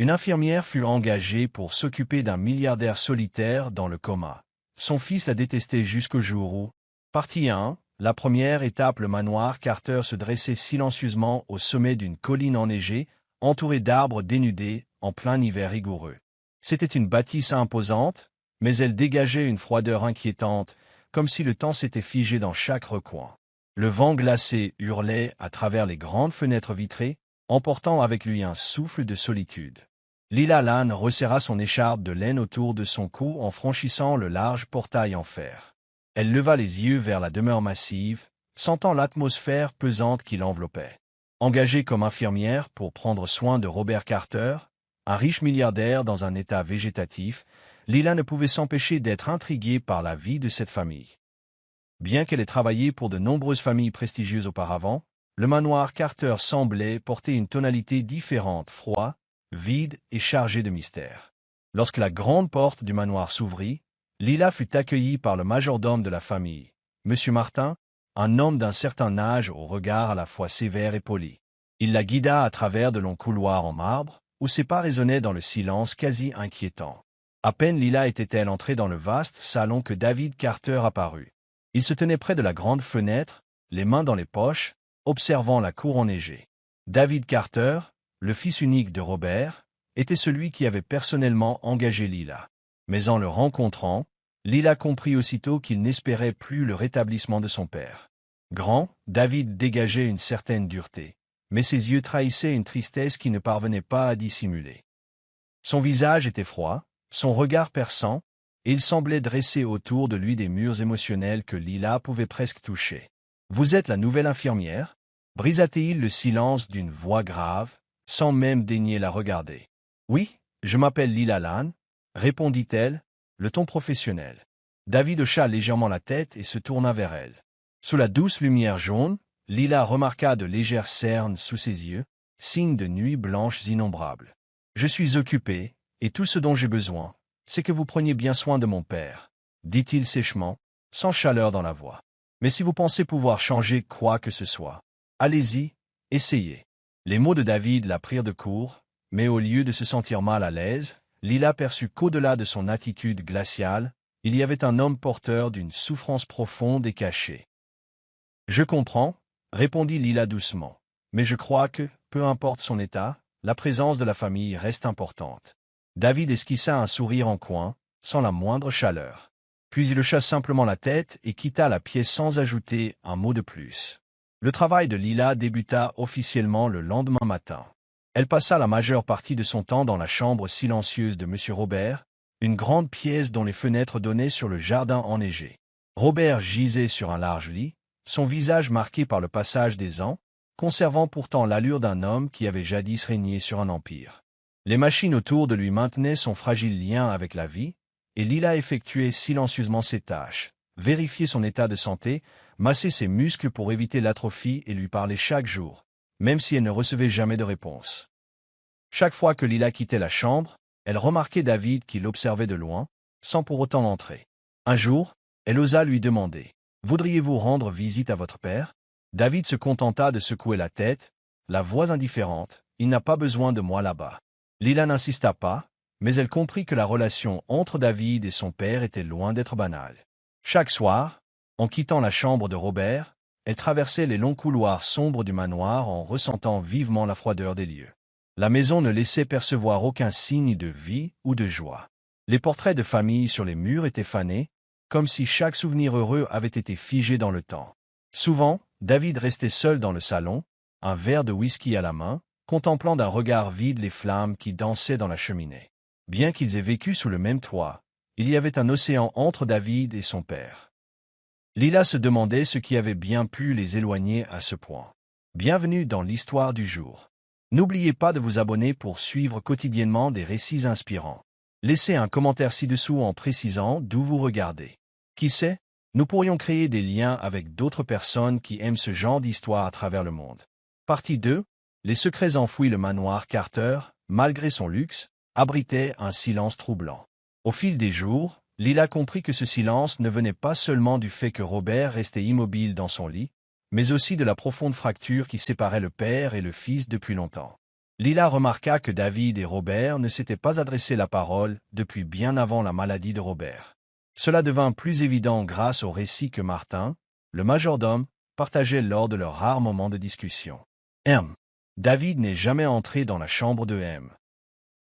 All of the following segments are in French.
Une infirmière fut engagée pour s'occuper d'un milliardaire solitaire dans le coma. Son fils la détestait jusqu'au jour où, partie 1, la première étape, le manoir Carter se dressait silencieusement au sommet d'une colline enneigée, entourée d'arbres dénudés, en plein hiver rigoureux. C'était une bâtisse imposante, mais elle dégageait une froideur inquiétante, comme si le temps s'était figé dans chaque recoin. Le vent glacé hurlait à travers les grandes fenêtres vitrées, emportant avec lui un souffle de solitude. Lila Lane resserra son écharpe de laine autour de son cou en franchissant le large portail en fer. Elle leva les yeux vers la demeure massive, sentant l'atmosphère pesante qui l'enveloppait. Engagée comme infirmière pour prendre soin de Robert Carter, un riche milliardaire dans un état végétatif, Lila ne pouvait s'empêcher d'être intriguée par la vie de cette famille. Bien qu'elle ait travaillé pour de nombreuses familles prestigieuses auparavant, le manoir Carter semblait porter une tonalité différente, froid, vide et chargé de mystère. Lorsque la grande porte du manoir s'ouvrit, Lila fut accueillie par le majordome de la famille, M. Martin, un homme d'un certain âge au regard à la fois sévère et poli. Il la guida à travers de longs couloirs en marbre, où ses pas résonnaient dans le silence quasi inquiétant. À peine Lila était-elle entrée dans le vaste salon que David Carter apparut. Il se tenait près de la grande fenêtre, les mains dans les poches, observant la cour enneigée. David Carter, le fils unique de Robert, était celui qui avait personnellement engagé Lila. Mais en le rencontrant, Lila comprit aussitôt qu'il n'espérait plus le rétablissement de son père. Grand, David dégageait une certaine dureté, mais ses yeux trahissaient une tristesse qui ne parvenait pas à dissimuler. Son visage était froid, son regard perçant, et il semblait dresser autour de lui des murs émotionnels que Lila pouvait presque toucher. « Vous êtes la nouvelle infirmière » brisa-t-il le silence d'une voix grave, sans même daigner la regarder. « Oui, je m'appelle Lila Lane » répondit-elle, le ton professionnel. David hocha légèrement la tête et se tourna vers elle. Sous la douce lumière jaune, Lila remarqua de légères cernes sous ses yeux, signe de nuits blanches innombrables. « Je suis occupé, et tout ce dont j'ai besoin, c'est que vous preniez bien soin de mon père, » dit-il sèchement, sans chaleur dans la voix. « Mais si vous pensez pouvoir changer quoi que ce soit, allez-y, essayez. » Les mots de David la prirent de court, mais au lieu de se sentir mal à l'aise, Lila perçut qu'au-delà de son attitude glaciale, il y avait un homme porteur d'une souffrance profonde et cachée. « Je comprends, » répondit Lila doucement, « mais je crois que, peu importe son état, la présence de la famille reste importante. » David esquissa un sourire en coin, sans la moindre chaleur. Puis il hocha simplement la tête et quitta la pièce sans ajouter un mot de plus. Le travail de Lila débuta officiellement le lendemain matin. Elle passa la majeure partie de son temps dans la chambre silencieuse de M. Robert, une grande pièce dont les fenêtres donnaient sur le jardin enneigé. Robert gisait sur un large lit, son visage marqué par le passage des ans, conservant pourtant l'allure d'un homme qui avait jadis régné sur un empire. Les machines autour de lui maintenaient son fragile lien avec la vie, et Lila effectuait silencieusement ses tâches, vérifiait son état de santé, massait ses muscles pour éviter l'atrophie et lui parlait chaque jour, même si elle ne recevait jamais de réponse. Chaque fois que Lila quittait la chambre, elle remarquait David qui l'observait de loin, sans pour autant l'entrer. Un jour, elle osa lui demander « Voudriez-vous rendre visite à votre père ?» David se contenta de secouer la tête, la voix indifférente « Il n'a pas besoin de moi là-bas. » Lila n'insista pas, mais elle comprit que la relation entre David et son père était loin d'être banale. Chaque soir, en quittant la chambre de Robert, elle traversait les longs couloirs sombres du manoir en ressentant vivement la froideur des lieux. La maison ne laissait percevoir aucun signe de vie ou de joie. Les portraits de famille sur les murs étaient fanés, comme si chaque souvenir heureux avait été figé dans le temps. Souvent, David restait seul dans le salon, un verre de whisky à la main, contemplant d'un regard vide les flammes qui dansaient dans la cheminée. Bien qu'ils aient vécu sous le même toit, il y avait un océan entre David et son père. Lila se demandait ce qui avait bien pu les éloigner à ce point. Bienvenue dans l'histoire du jour. N'oubliez pas de vous abonner pour suivre quotidiennement des récits inspirants. Laissez un commentaire ci-dessous en précisant d'où vous regardez. Qui sait, nous pourrions créer des liens avec d'autres personnes qui aiment ce genre d'histoire à travers le monde. Partie 2. Les secrets enfouis. Le manoir Carter, malgré son luxe, abritait un silence troublant. Au fil des jours, Lila comprit que ce silence ne venait pas seulement du fait que Robert restait immobile dans son lit, mais aussi de la profonde fracture qui séparait le père et le fils depuis longtemps. Lila remarqua que David et Robert ne s'étaient pas adressé la parole depuis bien avant la maladie de Robert. Cela devint plus évident grâce au récit que Martin, le majordome, partageait lors de leurs rares moments de discussion. M. David n'est jamais entré dans la chambre de M.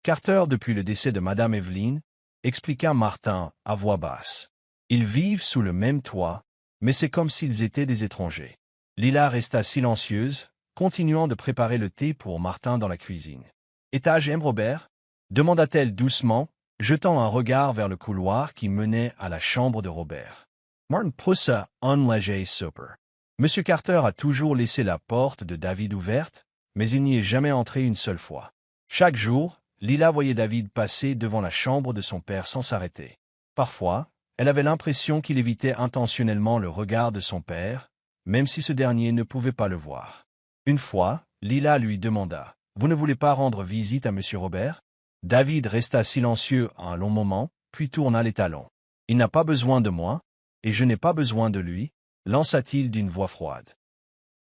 Carter depuis le décès de Madame Evelyn, expliqua Martin à voix basse. Ils vivent sous le même toit, mais c'est comme s'ils étaient des étrangers. Lila resta silencieuse, continuant de préparer le thé pour Martin dans la cuisine. « Étage M. Robert » demanda-t-elle doucement, jetant un regard vers le couloir qui menait à la chambre de Robert. Martin poussa un léger soupir. Monsieur Carter a toujours laissé la porte de David ouverte, mais il n'y est jamais entré une seule fois. Chaque jour, Lila voyait David passer devant la chambre de son père sans s'arrêter. Parfois, elle avait l'impression qu'il évitait intentionnellement le regard de son père, même si ce dernier ne pouvait pas le voir. Une fois, Lila lui demanda « Vous ne voulez pas rendre visite à Monsieur Robert ?» David resta silencieux un long moment, puis tourna les talons. « Il n'a pas besoin de moi, et je n'ai pas besoin de lui », lança-t-il d'une voix froide.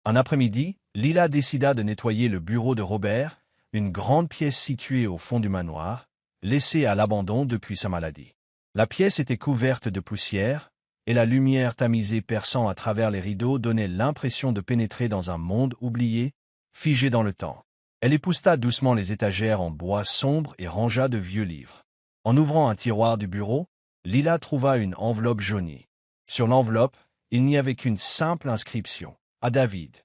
Un après-midi, Lila décida de nettoyer le bureau de Robert, une grande pièce située au fond du manoir, laissée à l'abandon depuis sa maladie. La pièce était couverte de poussière, et la lumière tamisée perçant à travers les rideaux donnait l'impression de pénétrer dans un monde oublié, figé dans le temps. Elle épousseta doucement les étagères en bois sombre et rangea de vieux livres. En ouvrant un tiroir du bureau, Lila trouva une enveloppe jaunie. Sur l'enveloppe, il n'y avait qu'une simple inscription « À David ».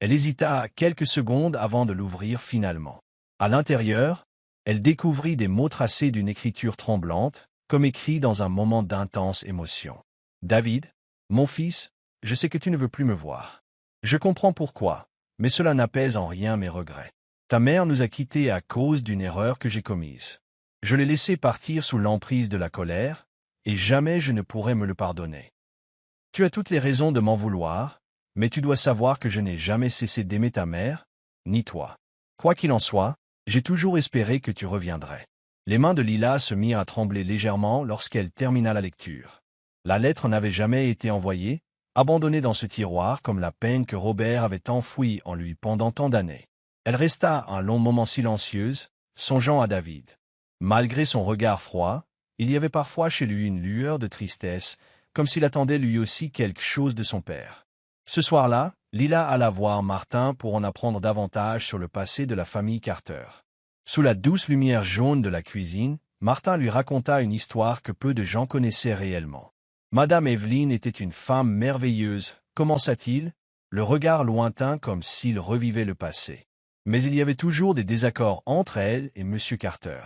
Elle hésita quelques secondes avant de l'ouvrir finalement. À l'intérieur, elle découvrit des mots tracés d'une écriture tremblante, comme écrit dans un moment d'intense émotion. « David, mon fils, je sais que tu ne veux plus me voir. Je comprends pourquoi, mais cela n'apaise en rien mes regrets. Ta mère nous a quittés à cause d'une erreur que j'ai commise. Je l'ai laissé partir sous l'emprise de la colère, et jamais je ne pourrai me le pardonner. Tu as toutes les raisons de m'en vouloir, mais tu dois savoir que je n'ai jamais cessé d'aimer ta mère, ni toi. Quoi qu'il en soit, j'ai toujours espéré que tu reviendrais. » Les mains de Lila se mirent à trembler légèrement lorsqu'elle termina la lecture. La lettre n'avait jamais été envoyée, abandonnée dans ce tiroir comme la peine que Robert avait enfouie en lui pendant tant d'années. Elle resta un long moment silencieuse, songeant à David. Malgré son regard froid, il y avait parfois chez lui une lueur de tristesse, comme s'il attendait lui aussi quelque chose de son père. Ce soir-là, Lila alla voir Martin pour en apprendre davantage sur le passé de la famille Carter. Sous la douce lumière jaune de la cuisine, Martin lui raconta une histoire que peu de gens connaissaient réellement. Madame Evelyn était une femme merveilleuse, commença-t-il, le regard lointain comme s'il revivait le passé. Mais il y avait toujours des désaccords entre elle et Monsieur Carter.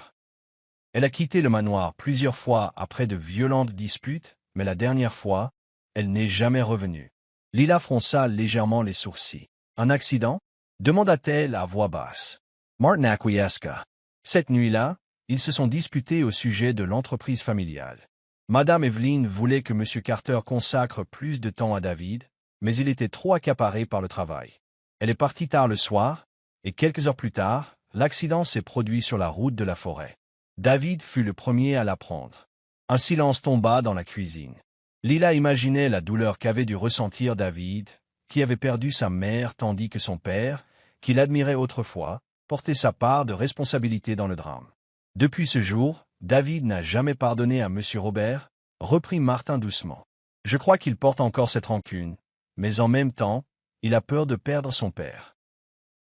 Elle a quitté le manoir plusieurs fois après de violentes disputes, mais la dernière fois, elle n'est jamais revenue. Lila fronça légèrement les sourcils. « Un accident » demanda-t-elle à voix basse. Martin acquiesça. Cette nuit-là, ils se sont disputés au sujet de l'entreprise familiale. Madame Evelyn voulait que M. Carter consacre plus de temps à David, mais il était trop accaparé par le travail. Elle est partie tard le soir, et quelques heures plus tard, l'accident s'est produit sur la route de la forêt. David fut le premier à l'apprendre. Un silence tomba dans la cuisine. Lila imaginait la douleur qu'avait dû ressentir David, qui avait perdu sa mère tandis que son père, qu'il admirait autrefois, portait sa part de responsabilité dans le drame. Depuis ce jour, David n'a jamais pardonné à M. Robert, reprit Martin doucement. Je crois qu'il porte encore cette rancune, mais en même temps, il a peur de perdre son père.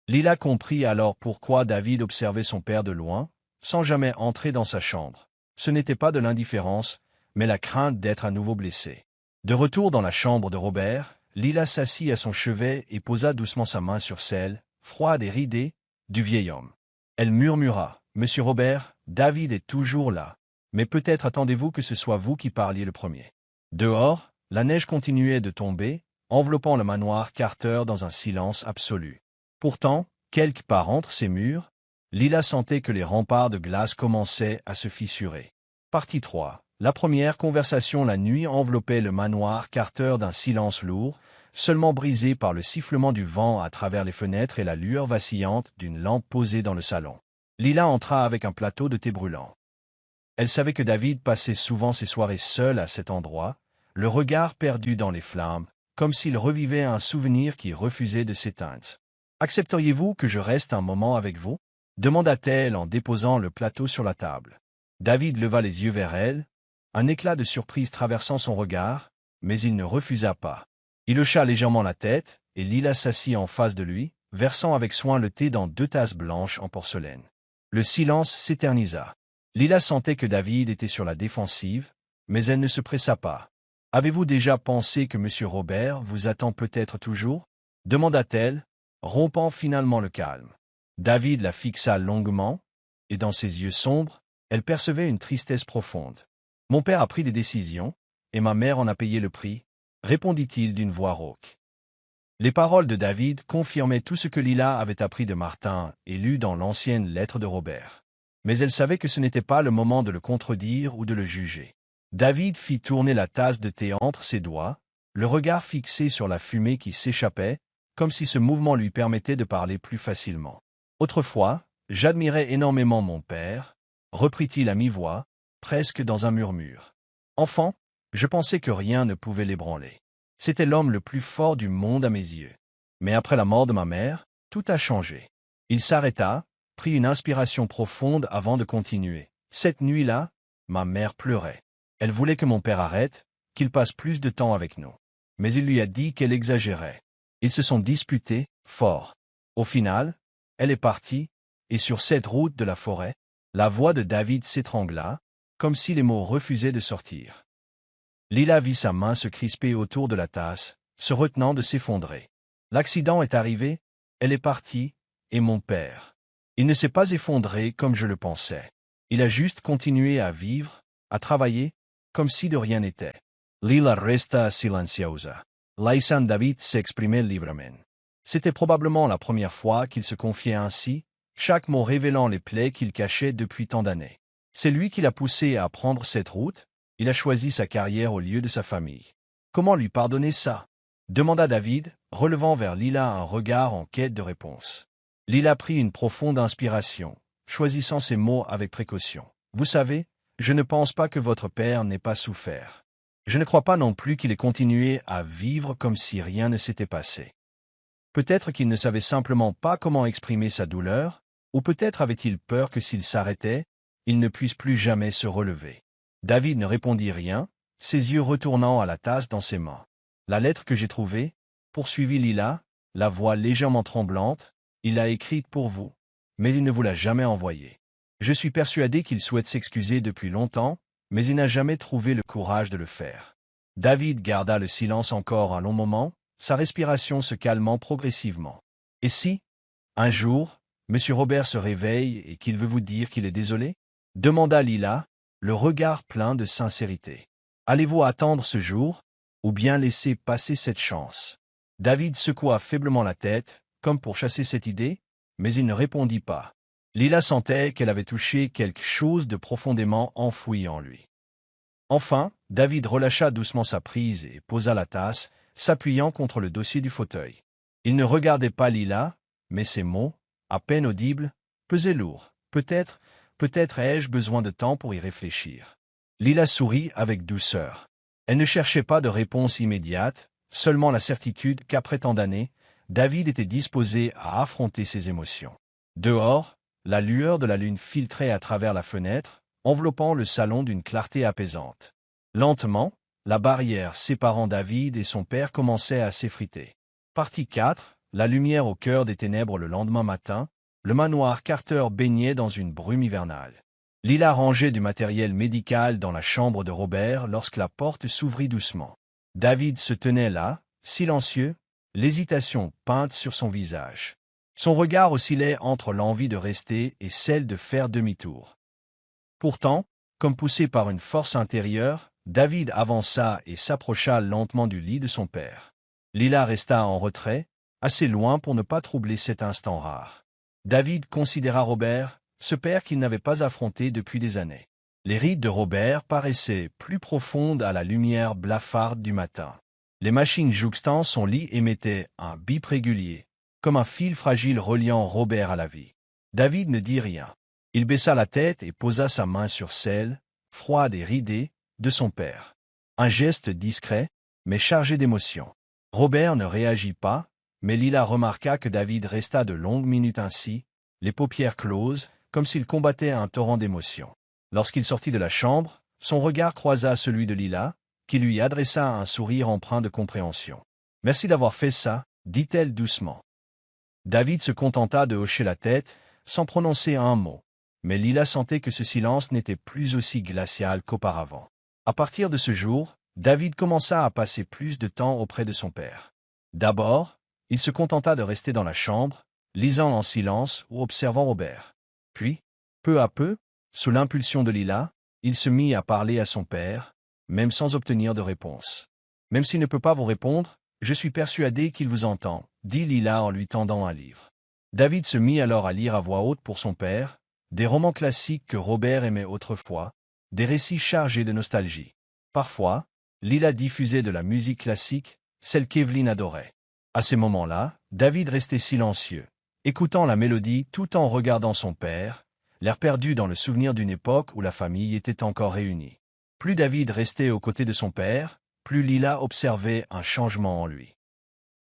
Lila comprit alors pourquoi David observait son père de loin, sans jamais entrer dans sa chambre. Ce n'était pas de l'indifférence, mais la crainte d'être à nouveau blessé. De retour dans la chambre de Robert, Lila s'assit à son chevet et posa doucement sa main sur celle, froide et ridée, du vieil homme. Elle murmura, « Monsieur Robert, David est toujours là, mais peut-être attendez-vous que ce soit vous qui parliez le premier. » Dehors, la neige continuait de tomber, enveloppant le manoir Carter dans un silence absolu. Pourtant, quelque part entre ces murs, Lila sentait que les remparts de glace commençaient à se fissurer. Partie 3. La première conversation la nuit enveloppait le manoir Carter d'un silence lourd, seulement brisé par le sifflement du vent à travers les fenêtres et la lueur vacillante d'une lampe posée dans le salon. Lila entra avec un plateau de thé brûlant. Elle savait que David passait souvent ses soirées seul à cet endroit, le regard perdu dans les flammes, comme s'il revivait un souvenir qui refusait de s'éteindre. « Accepteriez-vous que je reste un moment avec vous » demanda-t-elle en déposant le plateau sur la table. David leva les yeux vers elle, un éclat de surprise traversant son regard, mais il ne refusa pas. Il hocha légèrement la tête, et Lila s'assit en face de lui, versant avec soin le thé dans 2 tasses blanches en porcelaine. Le silence s'éternisa. Lila sentait que David était sur la défensive, mais elle ne se pressa pas. « Avez-vous déjà pensé que M. Robert vous attend peut-être toujours ?» demanda-t-elle, rompant finalement le calme. David la fixa longuement, et dans ses yeux sombres, elle percevait une tristesse profonde. « Mon père a pris des décisions, et ma mère en a payé le prix, » répondit-il d'une voix rauque. Les paroles de David confirmaient tout ce que Lila avait appris de Martin et lu dans l'ancienne lettre de Robert. Mais elle savait que ce n'était pas le moment de le contredire ou de le juger. David fit tourner la tasse de thé entre ses doigts, le regard fixé sur la fumée qui s'échappait, comme si ce mouvement lui permettait de parler plus facilement. « Autrefois, j'admirais énormément mon père, » reprit-il à mi-voix, presque dans un murmure. « Enfant, je pensais que rien ne pouvait l'ébranler. C'était l'homme le plus fort du monde à mes yeux. Mais après la mort de ma mère, tout a changé. » Il s'arrêta, prit une inspiration profonde avant de continuer. « Cette nuit-là, ma mère pleurait. Elle voulait que mon père arrête, qu'il passe plus de temps avec nous. Mais il lui a dit qu'elle exagérait. Ils se sont disputés, fort. Au final, elle est partie, et sur cette route de la forêt, la voix de David s'étrangla, comme si les mots refusaient de sortir. Lila vit sa main se crisper autour de la tasse, se retenant de s'effondrer. L'accident est arrivé, elle est partie, et mon père. Il ne s'est pas effondré comme je le pensais. Il a juste continué à vivre, à travailler, comme si de rien n'était. Lila resta silenciosa. Laissant David s'exprimer librement. C'était probablement la première fois qu'il se confiait ainsi, chaque mot révélant les plaies qu'il cachait depuis tant d'années. C'est lui qui l'a poussé à prendre cette route, il a choisi sa carrière au lieu de sa famille. Comment lui pardonner ça? Demanda David, relevant vers Lila un regard en quête de réponse. Lila prit une profonde inspiration, choisissant ses mots avec précaution. Vous savez, je ne pense pas que votre père n'ait pas souffert. Je ne crois pas non plus qu'il ait continué à vivre comme si rien ne s'était passé. Peut-être qu'il ne savait simplement pas comment exprimer sa douleur, ou peut-être avait-il peur que s'il s'arrêtait, il ne puisse plus jamais se relever. David ne répondit rien, ses yeux retournant à la tasse dans ses mains. La lettre que j'ai trouvée, poursuivit Lila, la voix légèrement tremblante, il l'a écrite pour vous, mais il ne vous l'a jamais envoyée. Je suis persuadé qu'il souhaite s'excuser depuis longtemps, mais il n'a jamais trouvé le courage de le faire. David garda le silence encore un long moment, sa respiration se calmant progressivement. Et si, un jour, M. Robert se réveille et qu'il veut vous dire qu'il est désolé? Demanda Lila, le regard plein de sincérité. Allez-vous attendre ce jour, ou bien laisser passer cette chance? David secoua faiblement la tête, comme pour chasser cette idée, mais il ne répondit pas. Lila sentait qu'elle avait touché quelque chose de profondément enfoui en lui. Enfin, David relâcha doucement sa prise et posa la tasse, s'appuyant contre le dossier du fauteuil. Il ne regardait pas Lila, mais ses mots, à peine audibles, pesaient lourd. Peut-être ai-je besoin de temps pour y réfléchir. Lila sourit avec douceur. Elle ne cherchait pas de réponse immédiate, seulement la certitude qu'après tant d'années, David était disposé à affronter ses émotions. Dehors, la lueur de la lune filtrait à travers la fenêtre, enveloppant le salon d'une clarté apaisante. Lentement, la barrière séparant David et son père commençait à s'effriter. Partie 4, la lumière au cœur des ténèbres le lendemain matin, le manoir Carter baignait dans une brume hivernale. Lila rangeait du matériel médical dans la chambre de Robert lorsque la porte s'ouvrit doucement. David se tenait là, silencieux, l'hésitation peinte sur son visage. Son regard oscillait entre l'envie de rester et celle de faire demi-tour. Pourtant, comme poussé par une force intérieure, David avança et s'approcha lentement du lit de son père. Lila resta en retrait, assez loin pour ne pas troubler cet instant rare. David considéra Robert, ce père qu'il n'avait pas affronté depuis des années. Les rides de Robert paraissaient plus profondes à la lumière blafarde du matin. Les machines jouxtant son lit émettaient un bip régulier, comme un fil fragile reliant Robert à la vie. David ne dit rien. Il baissa la tête et posa sa main sur celle, froide et ridée, de son père. Un geste discret, mais chargé d'émotion. Robert ne réagit pas, mais Lila remarqua que David resta de longues minutes ainsi, les paupières closes, comme s'il combattait un torrent d'émotions. Lorsqu'il sortit de la chambre, son regard croisa celui de Lila, qui lui adressa un sourire empreint de compréhension. « Merci d'avoir fait ça, » dit-elle doucement. David se contenta de hocher la tête, sans prononcer un mot. Mais Lila sentait que ce silence n'était plus aussi glacial qu'auparavant. À partir de ce jour, David commença à passer plus de temps auprès de son père. D'abord, il se contenta de rester dans la chambre, lisant en silence ou observant Robert. Puis, peu à peu, sous l'impulsion de Lila, il se mit à parler à son père, même sans obtenir de réponse. « Même s'il ne peut pas vous répondre, je suis persuadé qu'il vous entend, » dit Lila en lui tendant un livre. David se mit alors à lire à voix haute pour son père, des romans classiques que Robert aimait autrefois, des récits chargés de nostalgie. Parfois, Lila diffusait de la musique classique, celle qu'Evelyne adorait. À ces moments-là, David restait silencieux, écoutant la mélodie tout en regardant son père, l'air perdu dans le souvenir d'une époque où la famille était encore réunie. Plus David restait aux côtés de son père, plus Lila observait un changement en lui.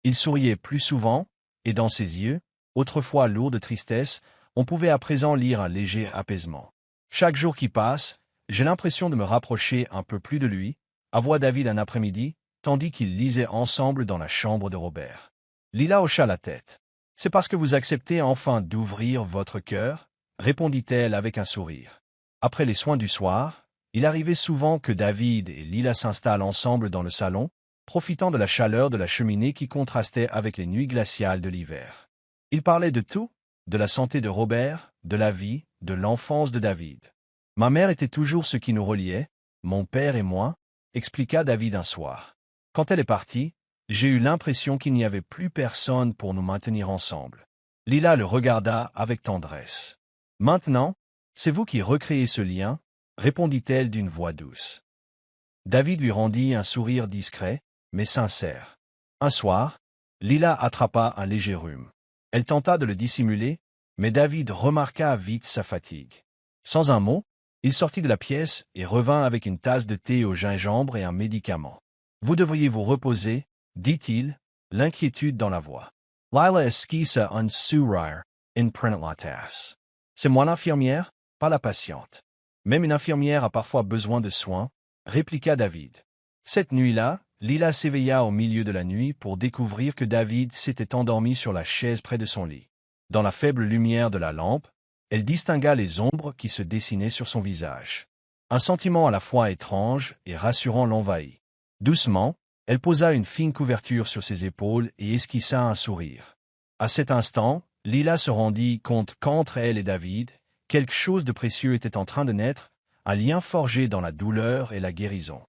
Il souriait plus souvent, et dans ses yeux, autrefois lourds de tristesse, on pouvait à présent lire un léger apaisement. Chaque jour qui passe, j'ai l'impression de me rapprocher un peu plus de lui, avoua David un après-midi, tandis qu'ils lisaient ensemble dans la chambre de Robert. Lila hocha la tête. « C'est parce que vous acceptez enfin d'ouvrir votre cœur ?» répondit-elle avec un sourire. Après les soins du soir, il arrivait souvent que David et Lila s'installent ensemble dans le salon, profitant de la chaleur de la cheminée qui contrastait avec les nuits glaciales de l'hiver. Ils parlaient de tout, de la santé de Robert, de la vie, de l'enfance de David. « Ma mère était toujours ce qui nous reliait, mon père et moi, » expliqua David un soir. « Quand elle est partie, j'ai eu l'impression qu'il n'y avait plus personne pour nous maintenir ensemble. » Lila le regarda avec tendresse. « Maintenant, c'est vous qui recréez ce lien, » répondit-elle d'une voix douce. David lui rendit un sourire discret, mais sincère. Un soir, Lila attrapa un léger rhume. Elle tenta de le dissimuler, mais David remarqua vite sa fatigue. Sans un mot, il sortit de la pièce et revint avec une tasse de thé au gingembre et un médicament. « Vous devriez vous reposer, » dit-il, l'inquiétude dans la voix. Lila esquissa un sourire, en prenant la tasse. « C'est moi l'infirmière, pas la patiente. Même une infirmière a parfois besoin de soins, » répliqua David. Cette nuit-là, Lila s'éveilla au milieu de la nuit pour découvrir que David s'était endormi sur la chaise près de son lit. Dans la faible lumière de la lampe, elle distingua les ombres qui se dessinaient sur son visage. Un sentiment à la fois étrange et rassurant l'envahit. Doucement, elle posa une fine couverture sur ses épaules et esquissa un sourire. À cet instant, Lila se rendit compte qu'entre elle et David, quelque chose de précieux était en train de naître, un lien forgé dans la douleur et la guérison.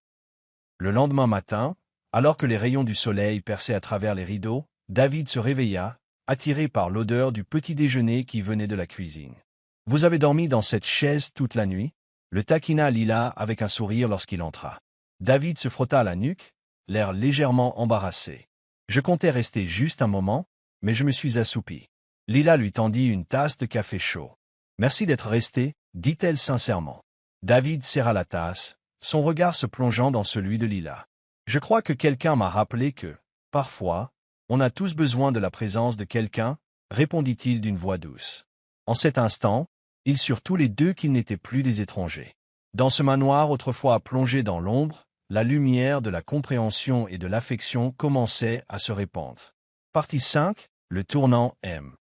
Le lendemain matin, alors que les rayons du soleil perçaient à travers les rideaux, David se réveilla, attiré par l'odeur du petit déjeuner qui venait de la cuisine. « Vous avez dormi dans cette chaise toute la nuit ?» le taquina Lila avec un sourire lorsqu'il entra. David se frotta la nuque, l'air légèrement embarrassé. « Je comptais rester juste un moment, mais je me suis assoupi. » Lila lui tendit une tasse de café chaud. « Merci d'être resté, » dit-elle sincèrement. David serra la tasse, son regard se plongeant dans celui de Lila. « Je crois que quelqu'un m'a rappelé que, parfois, on a tous besoin de la présence de quelqu'un, » répondit-il d'une voix douce. En cet instant, ils surent tous les deux qu'ils n'étaient plus des étrangers. Dans ce manoir autrefois plongé dans l'ombre, la lumière de la compréhension et de l'affection commençait à se répandre. Partie 5, le tournant M.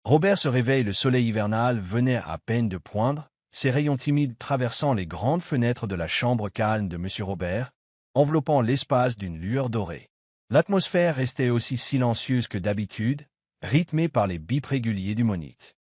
Robert se réveille, le soleil hivernal venait à peine de poindre, ses rayons timides traversant les grandes fenêtres de la chambre calme de M. Robert, enveloppant l'espace d'une lueur dorée. L'atmosphère restait aussi silencieuse que d'habitude, rythmée par les bips réguliers du monite.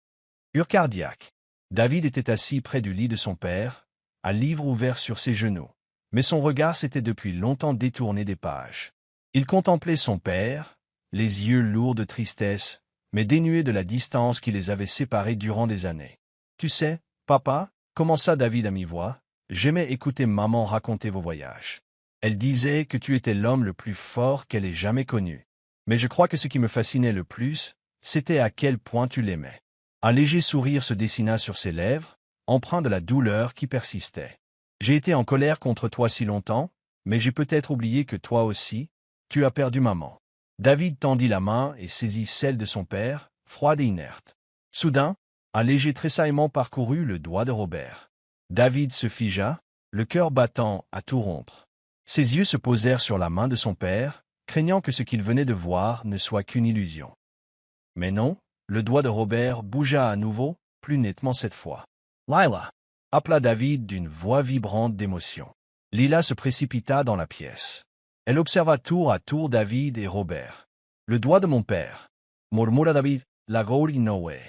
Heure cardiaque. David était assis près du lit de son père, un livre ouvert sur ses genoux. Mais son regard s'était depuis longtemps détourné des pages. Il contemplait son père, les yeux lourds de tristesse, mais dénués de la distance qui les avait séparés durant des années. « Tu sais, papa, » commença David à mi-voix, « j'aimais écouter maman raconter vos voyages. Elle disait que tu étais l'homme le plus fort qu'elle ait jamais connu. Mais je crois que ce qui me fascinait le plus, c'était à quel point tu l'aimais. » Un léger sourire se dessina sur ses lèvres, empreint de la douleur qui persistait. « J'ai été en colère contre toi si longtemps, mais j'ai peut-être oublié que toi aussi, tu as perdu maman. » David tendit la main et saisit celle de son père, froide et inerte. Soudain, un léger tressaillement parcourut le doigt de Robert. David se figea, le cœur battant à tout rompre. Ses yeux se posèrent sur la main de son père, craignant que ce qu'il venait de voir ne soit qu'une illusion. Mais non, le doigt de Robert bougea à nouveau, plus nettement cette fois. « Lila !» appela David d'une voix vibrante d'émotion. Lila se précipita dans la pièce. Elle observa tour à tour David et Robert. « Le doigt de mon père !» murmura David, la Gauri Noé.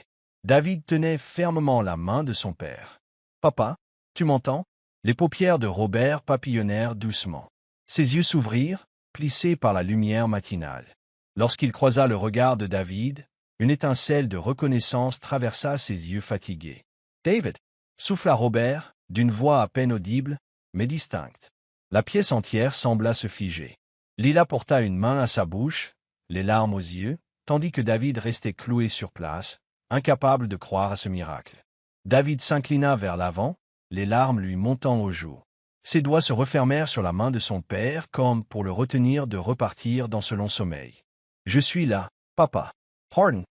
David tenait fermement la main de son père. « Papa, tu m'entends ?» Les paupières de Robert papillonnèrent doucement. Ses yeux s'ouvrirent, plissés par la lumière matinale. Lorsqu'il croisa le regard de David, une étincelle de reconnaissance traversa ses yeux fatigués. « David !» souffla Robert, d'une voix à peine audible, mais distincte. La pièce entière sembla se figer. Lila porta une main à sa bouche, les larmes aux yeux, tandis que David restait cloué sur place, incapable de croire à ce miracle. David s'inclina vers l'avant, les larmes lui montant aux joues. Ses doigts se refermèrent sur la main de son père comme pour le retenir de repartir dans ce long sommeil. « Je suis là, papa. Pardon.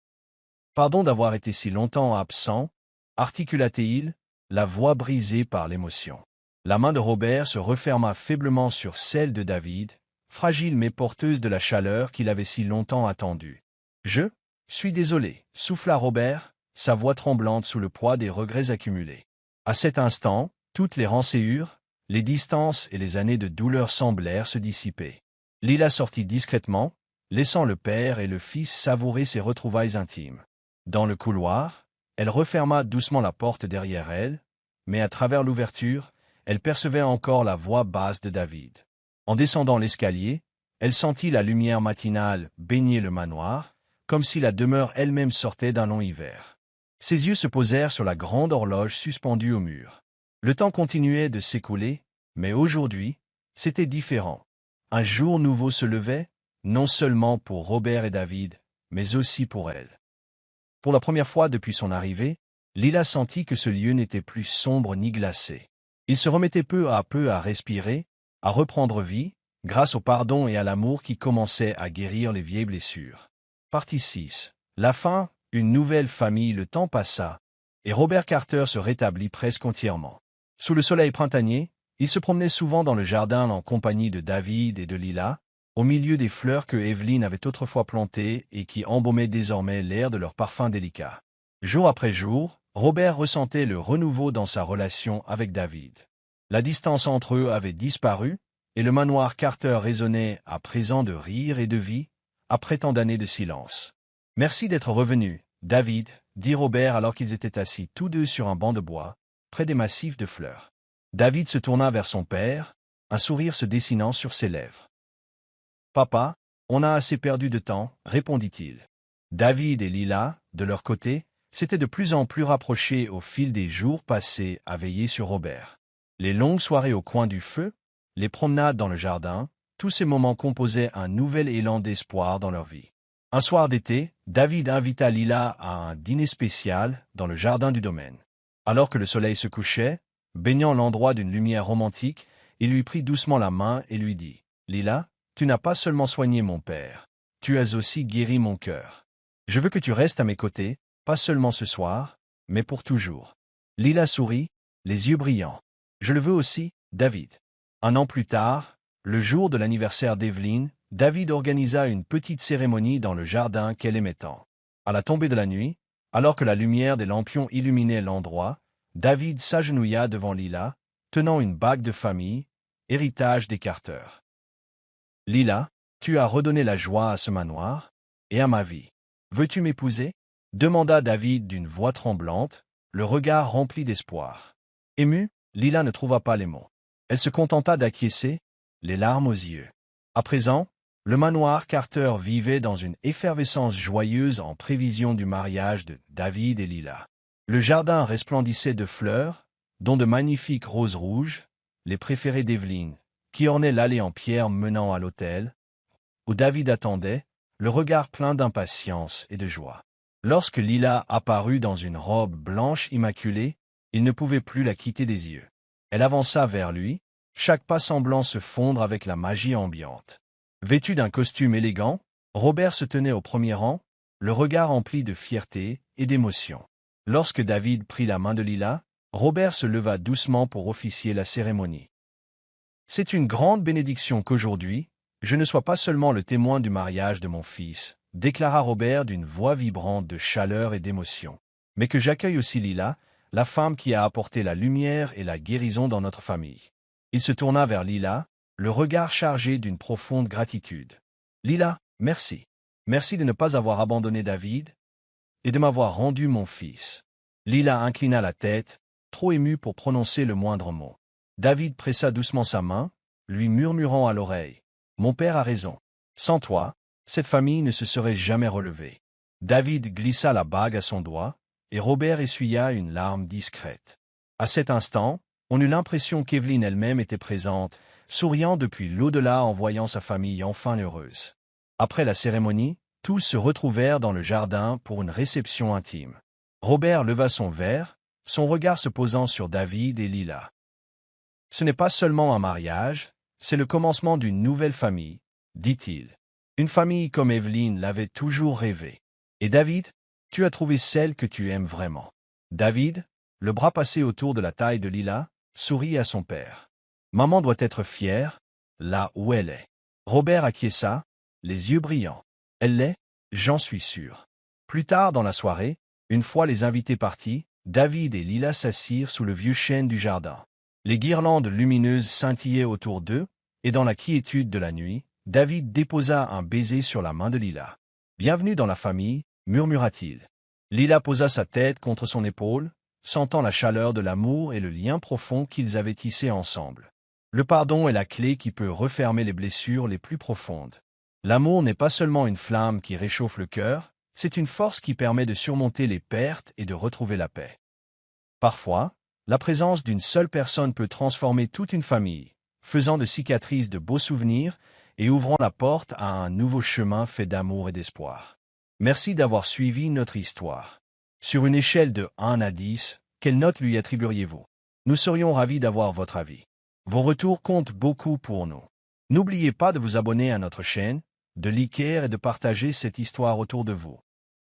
Pardon d'avoir été si longtemps absent, » articula-t-il, la voix brisée par l'émotion. La main de Robert se referma faiblement sur celle de David, fragile mais porteuse de la chaleur qu'il avait si longtemps attendue. « Je suis désolé, » souffla Robert, sa voix tremblante sous le poids des regrets accumulés. À cet instant, toutes les rançéures, les distances et les années de douleur semblèrent se dissiper. Lila sortit discrètement, laissant le père et le fils savourer ses retrouvailles intimes. Dans le couloir, elle referma doucement la porte derrière elle, mais à travers l'ouverture, elle percevait encore la voix basse de David. En descendant l'escalier, elle sentit la lumière matinale baigner le manoir, comme si la demeure elle-même sortait d'un long hiver. Ses yeux se posèrent sur la grande horloge suspendue au mur. Le temps continuait de s'écouler, mais aujourd'hui, c'était différent. Un jour nouveau se levait, non seulement pour Robert et David, mais aussi pour elle. Pour la première fois depuis son arrivée, Lila sentit que ce lieu n'était plus sombre ni glacé. Il se remettait peu à respirer, à reprendre vie, grâce au pardon et à l'amour qui commençaient à guérir les vieilles blessures. Partie 6. La fin, une nouvelle famille. Le temps passa, et Robert Carter se rétablit presque entièrement. Sous le soleil printanier, il se promenait souvent dans le jardin en compagnie de David et de Lila, au milieu des fleurs que Evelyn avait autrefois plantées et qui embaumaient désormais l'air de leur parfum délicat. Jour après jour, Robert ressentait le renouveau dans sa relation avec David. La distance entre eux avait disparu, et le manoir Carter résonnait à présent de rire et de vie, après tant d'années de silence. « Merci d'être revenu, David, » dit Robert alors qu'ils étaient assis tous deux sur un banc de bois, près des massifs de fleurs. David se tourna vers son père, un sourire se dessinant sur ses lèvres. « Papa, on a assez perdu de temps, » répondit-il. David et Lila, de leur côté, s'étaient de plus en plus rapprochés au fil des jours passés à veiller sur Robert. Les longues soirées au coin du feu, les promenades dans le jardin, tous ces moments composaient un nouvel élan d'espoir dans leur vie. Un soir d'été, David invita Lila à un dîner spécial dans le jardin du domaine. Alors que le soleil se couchait, baignant l'endroit d'une lumière romantique, il lui prit doucement la main et lui dit « Lila, tu n'as pas seulement soigné mon père, tu as aussi guéri mon cœur. Je veux que tu restes à mes côtés, pas seulement ce soir, mais pour toujours. » Lila sourit, les yeux brillants. « Je le veux aussi, David. » Un an plus tard, le jour de l'anniversaire d'Evelyn, David organisa une petite cérémonie dans le jardin qu'elle aimait tant. À la tombée de la nuit, alors que la lumière des lampions illuminait l'endroit, David s'agenouilla devant Lila, tenant une bague de famille, héritage des Carter. « Lila, tu as redonné la joie à ce manoir, et à ma vie. Veux-tu m'épouser ?» demanda David d'une voix tremblante, le regard rempli d'espoir. Émue, Lila ne trouva pas les mots. Elle se contenta d'acquiescer, les larmes aux yeux. À présent, le manoir Carter vivait dans une effervescence joyeuse en prévision du mariage de David et Lila. Le jardin resplendissait de fleurs, dont de magnifiques roses rouges, les préférées d'Evelyn, qui ornaient l'allée en pierre menant à l'hôtel, où David attendait, le regard plein d'impatience et de joie. Lorsque Lila apparut dans une robe blanche immaculée, il ne pouvait plus la quitter des yeux. Elle avança vers lui, chaque pas semblant se fondre avec la magie ambiante. Vêtu d'un costume élégant, Robert se tenait au premier rang, le regard empli de fierté et d'émotion. Lorsque David prit la main de Lila, Robert se leva doucement pour officier la cérémonie. C'est une grande bénédiction qu'aujourd'hui, je ne sois pas seulement le témoin du mariage de mon fils, déclara Robert d'une voix vibrante de chaleur et d'émotion, mais que j'accueille aussi Lila, la femme qui a apporté la lumière et la guérison dans notre famille. Il se tourna vers Lila, le regard chargé d'une profonde gratitude. Lila, merci. Merci de ne pas avoir abandonné David et de m'avoir rendu mon fils. Lila inclina la tête, trop émue pour prononcer le moindre mot. David pressa doucement sa main, lui murmurant à l'oreille. Mon père a raison. Sans toi, cette famille ne se serait jamais relevée. David glissa la bague à son doigt, et Robert essuya une larme discrète. À cet instant, on eut l'impression qu'Evelyne elle-même était présente, souriant depuis l'au-delà en voyant sa famille enfin heureuse. Après la cérémonie, tous se retrouvèrent dans le jardin pour une réception intime. Robert leva son verre, son regard se posant sur David et Lila. Ce n'est pas seulement un mariage, c'est le commencement d'une nouvelle famille, dit-il. Une famille comme Evelyne l'avait toujours rêvé. Et David, tu as trouvé celle que tu aimes vraiment. David, le bras passé autour de la taille de Lila, sourit à son père. Maman doit être fière, là où elle est. Robert acquiesça, les yeux brillants. Elle l'est, j'en suis sûr. Plus tard dans la soirée, une fois les invités partis, David et Lila s'assirent sous le vieux chêne du jardin. Les guirlandes lumineuses scintillaient autour d'eux, et dans la quiétude de la nuit, David déposa un baiser sur la main de Lila. « Bienvenue dans la famille », murmura-t-il. Lila posa sa tête contre son épaule, sentant la chaleur de l'amour et le lien profond qu'ils avaient tissé ensemble. Le pardon est la clé qui peut refermer les blessures les plus profondes. L'amour n'est pas seulement une flamme qui réchauffe le cœur, c'est une force qui permet de surmonter les pertes et de retrouver la paix. Parfois, la présence d'une seule personne peut transformer toute une famille, faisant de cicatrices de beaux souvenirs et ouvrant la porte à un nouveau chemin fait d'amour et d'espoir. Merci d'avoir suivi notre histoire. Sur une échelle de 1 à 10, quelle note lui attribueriez-vous? Nous serions ravis d'avoir votre avis. Vos retours comptent beaucoup pour nous. N'oubliez pas de vous abonner à notre chaîne, de liker et de partager cette histoire autour de vous.